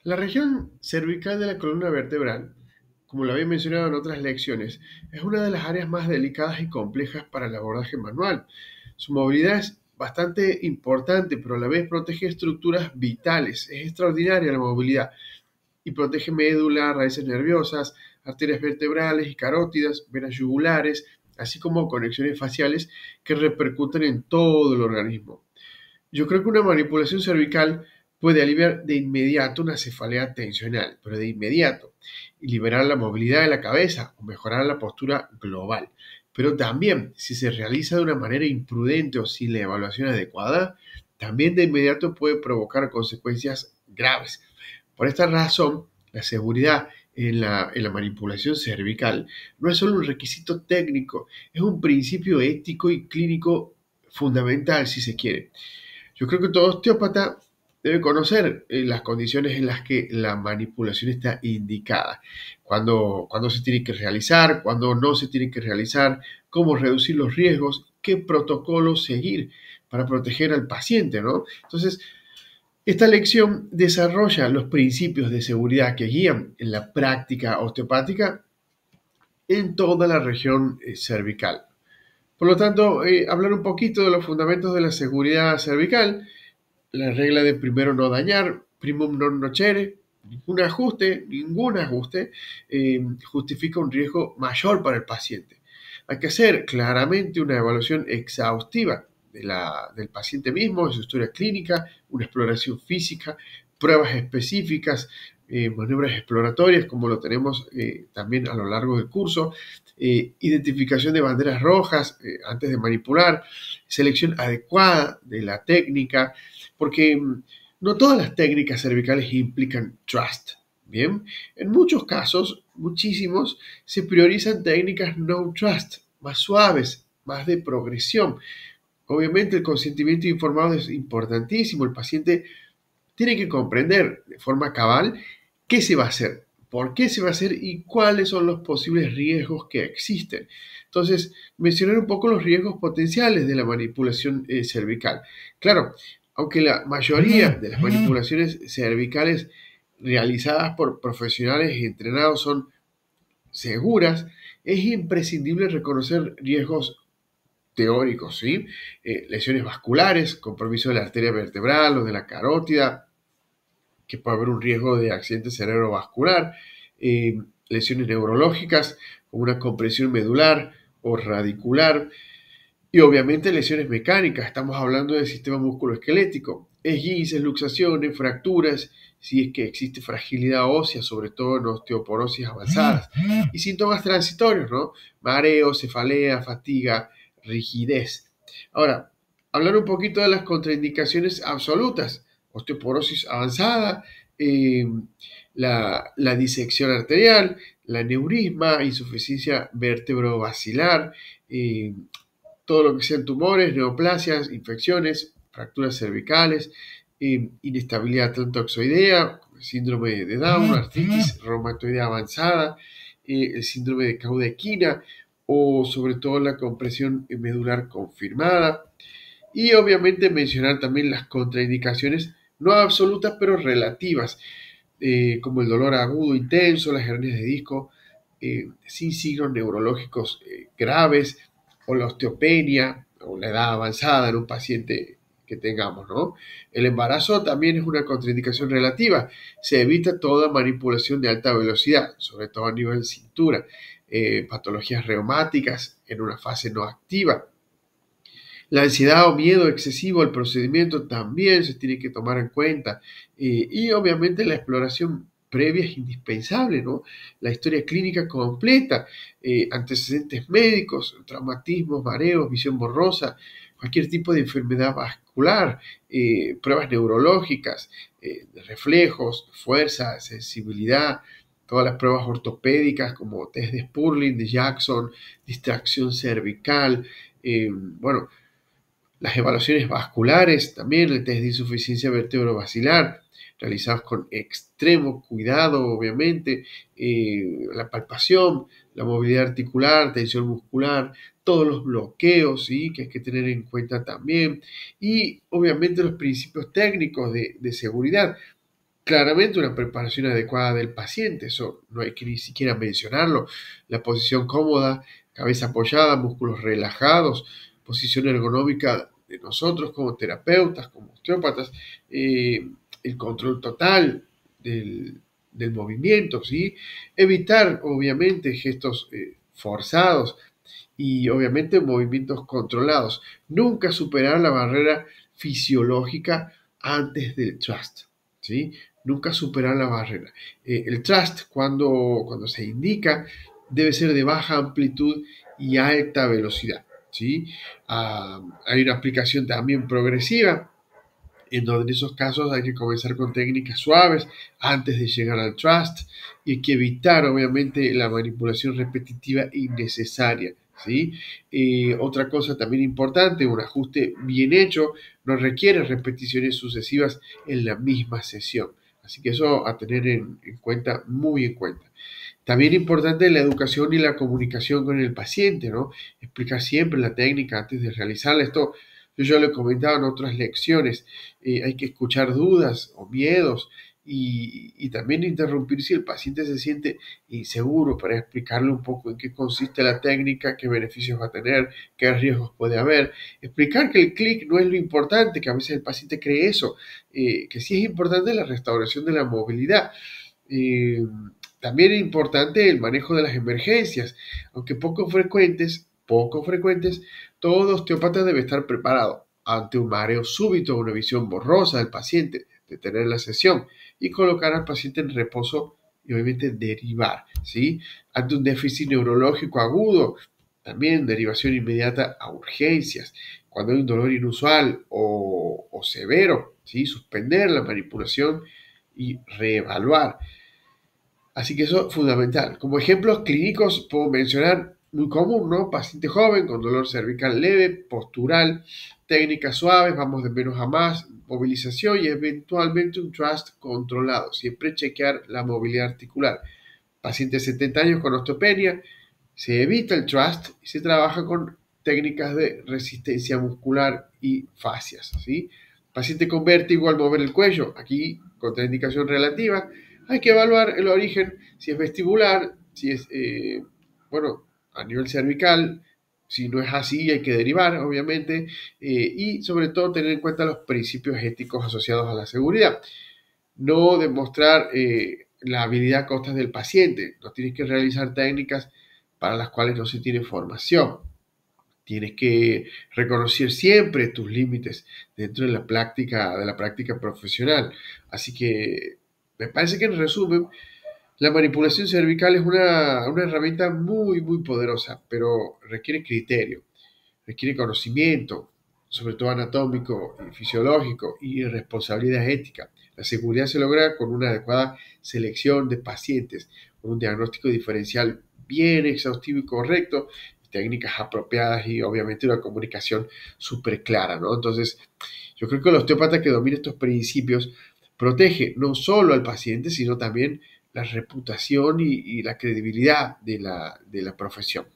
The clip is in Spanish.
La región cervical de la columna vertebral, como lo había mencionado en otras lecciones, es una de las áreas más delicadas y complejas para el abordaje manual. Su movilidad es bastante importante, pero a la vez protege estructuras vitales. Es extraordinaria la movilidad y protege médula, raíces nerviosas, arterias vertebrales y carótidas, venas yugulares, así como conexiones faciales que repercuten en todo el organismo. Yo creo que una manipulación cervical puede aliviar de inmediato una cefalea tensional, pero de inmediato, y liberar la movilidad de la cabeza o mejorar la postura global. Pero también, si se realiza de una manera imprudente o sin la evaluación adecuada, también de inmediato puede provocar consecuencias graves. Por esta razón, la seguridad en la manipulación cervical no es solo un requisito técnico, es un principio ético y clínico fundamental, si se quiere. Yo creo que todo osteópata debe conocer las condiciones en las que la manipulación está indicada, cuándo se tiene que realizar, cuándo no se tiene que realizar, cómo reducir los riesgos, qué protocolos seguir para proteger al paciente, ¿no? Entonces, esta lección desarrolla los principios de seguridad que guían en la práctica osteopática en toda la región cervical. Por lo tanto, hablar un poquito de los fundamentos de la seguridad cervical, la regla de primero no dañar, primum non nocere, ningún ajuste justifica un riesgo mayor para el paciente. Hay que hacer claramente una evaluación exhaustiva del paciente mismo, de su historia clínica, una exploración física, pruebas específicas, maniobras exploratorias, como lo tenemos también a lo largo del curso, identificación de banderas rojas antes de manipular, selección adecuada de la técnica, porque no todas las técnicas cervicales implican trust. Bien, en muchos casos, muchísimos, se priorizan técnicas no trust, más suaves, más de progresión. Obviamente el consentimiento informado es importantísimo. El paciente tiene que comprender de forma cabal qué se va a hacer, por qué se va a hacer y cuáles son los posibles riesgos que existen. Entonces, mencionar un poco los riesgos potenciales de la manipulación cervical. Claro, aunque la mayoría de las manipulaciones cervicales realizadas por profesionales entrenados son seguras, es imprescindible reconocer riesgos teóricos, ¿sí? Lesiones vasculares, compromiso de la arteria vertebral o de la carótida, que puede haber un riesgo de accidente cerebrovascular, lesiones neurológicas como una compresión medular o radicular y obviamente lesiones mecánicas. Estamos hablando del sistema musculoesquelético, esguinces, luxaciones, fracturas, si es que existe fragilidad ósea, sobre todo en osteoporosis avanzadas, y síntomas transitorios, ¿no? Mareo, cefalea, fatiga, rigidez. Ahora, hablar un poquito de las contraindicaciones absolutas: osteoporosis avanzada, la disección arterial, la aneurisma, insuficiencia vertebrovascular, todo lo que sean tumores, neoplasias, infecciones, fracturas cervicales, inestabilidad toxoidea, síndrome de Down, artritis reumatoidea avanzada, el síndrome de Cauda-Equina o sobre todo la compresión medular confirmada. Y obviamente mencionar también las contraindicaciones no absolutas pero relativas, como el dolor agudo intenso, las hernias de disco sin signos neurológicos graves, o la osteopenia o la edad avanzada en un paciente que tengamos, ¿no? El embarazo también es una contraindicación relativa. Se evita toda manipulación de alta velocidad, sobre todo a nivel cintura. Patologías reumáticas en una fase no activa. La ansiedad o miedo excesivo al procedimiento también se tiene que tomar en cuenta. Y obviamente la exploración previa es indispensable, ¿no? La historia clínica completa, antecedentes médicos, traumatismos, mareos, visión borrosa, cualquier tipo de enfermedad vascular, pruebas neurológicas, de reflejos, fuerza, sensibilidad, todas las pruebas ortopédicas como test de Spurling, de Jackson, distracción cervical, bueno, las evaluaciones vasculares, también el test de insuficiencia vertebrovascular, realizados con extremo cuidado, obviamente, la palpación, la movilidad articular, tensión muscular, todos los bloqueos, ¿sí? Que hay que tener en cuenta también, y obviamente los principios técnicos de seguridad. Claramente una preparación adecuada del paciente, eso no hay que ni siquiera mencionarlo. La posición cómoda, cabeza apoyada, músculos relajados, posición ergonómica de nosotros como terapeutas, como osteópatas, el control total del movimiento, ¿sí? Evitar, obviamente, gestos forzados y, obviamente, movimientos controlados. Nunca superar la barrera fisiológica antes del trust, ¿sí? Nunca superar la barrera. El trust, cuando se indica, debe ser de baja amplitud y alta velocidad, ¿sí? Hay una aplicación también progresiva, en donde en esos casos hay que comenzar con técnicas suaves antes de llegar al trust y hay que evitar, obviamente, la manipulación repetitiva innecesaria, ¿sí? Otra cosa también importante, un ajuste bien hecho no requiere repeticiones sucesivas en la misma sesión. Así que eso a tener en cuenta, muy en cuenta. También importante la educación y la comunicación con el paciente, ¿no? Explicar siempre la técnica antes de realizarla. Esto yo ya lo he comentado en otras lecciones. Hay que escuchar dudas o miedos y también interrumpir si el paciente se siente inseguro para explicarle un poco en qué consiste la técnica, qué beneficios va a tener, qué riesgos puede haber. Explicar que el clic no es lo importante, que a veces el paciente cree eso, que sí es importante la restauración de la movilidad. Eh, También es importante el manejo de las emergencias, aunque poco frecuentes, todo osteópata debe estar preparado ante un mareo súbito o una visión borrosa del paciente, detener la sesión y colocar al paciente en reposo y obviamente derivar, ¿sí? Ante un déficit neurológico agudo, también derivación inmediata a urgencias. Cuando hay un dolor inusual o severo, ¿sí? Suspender la manipulación y reevaluar. Así que eso es fundamental. Como ejemplos clínicos puedo mencionar muy común, ¿no? Paciente joven con dolor cervical leve, postural, técnicas suaves, vamos de menos a más, movilización y eventualmente un trust controlado. Siempre chequear la movilidad articular. Paciente de 70 años con osteopenia, se evita el trust y se trabaja con técnicas de resistencia muscular y fascias, ¿sí? Paciente con vértigo al mover el cuello, aquí contraindicación relativa, hay que evaluar el origen, si es vestibular, si es, bueno, a nivel cervical, si no es así hay que derivar, obviamente, y sobre todo tener en cuenta los principios éticos asociados a la seguridad. No demostrar la habilidad a costas del paciente, no tienes que realizar técnicas para las cuales no se tiene formación. Tienes que reconocer siempre tus límites dentro de la práctica profesional. Así que me parece que en resumen, la manipulación cervical es una herramienta muy, muy poderosa, pero requiere criterio, requiere conocimiento, sobre todo anatómico y fisiológico, y responsabilidad ética. La seguridad se logra con una adecuada selección de pacientes, con un diagnóstico diferencial bien exhaustivo y correcto, técnicas apropiadas y obviamente una comunicación súper clara, ¿no? Entonces, yo creo que el osteópata que domina estos principios protege no solo al paciente, sino también la reputación y la credibilidad de la profesión.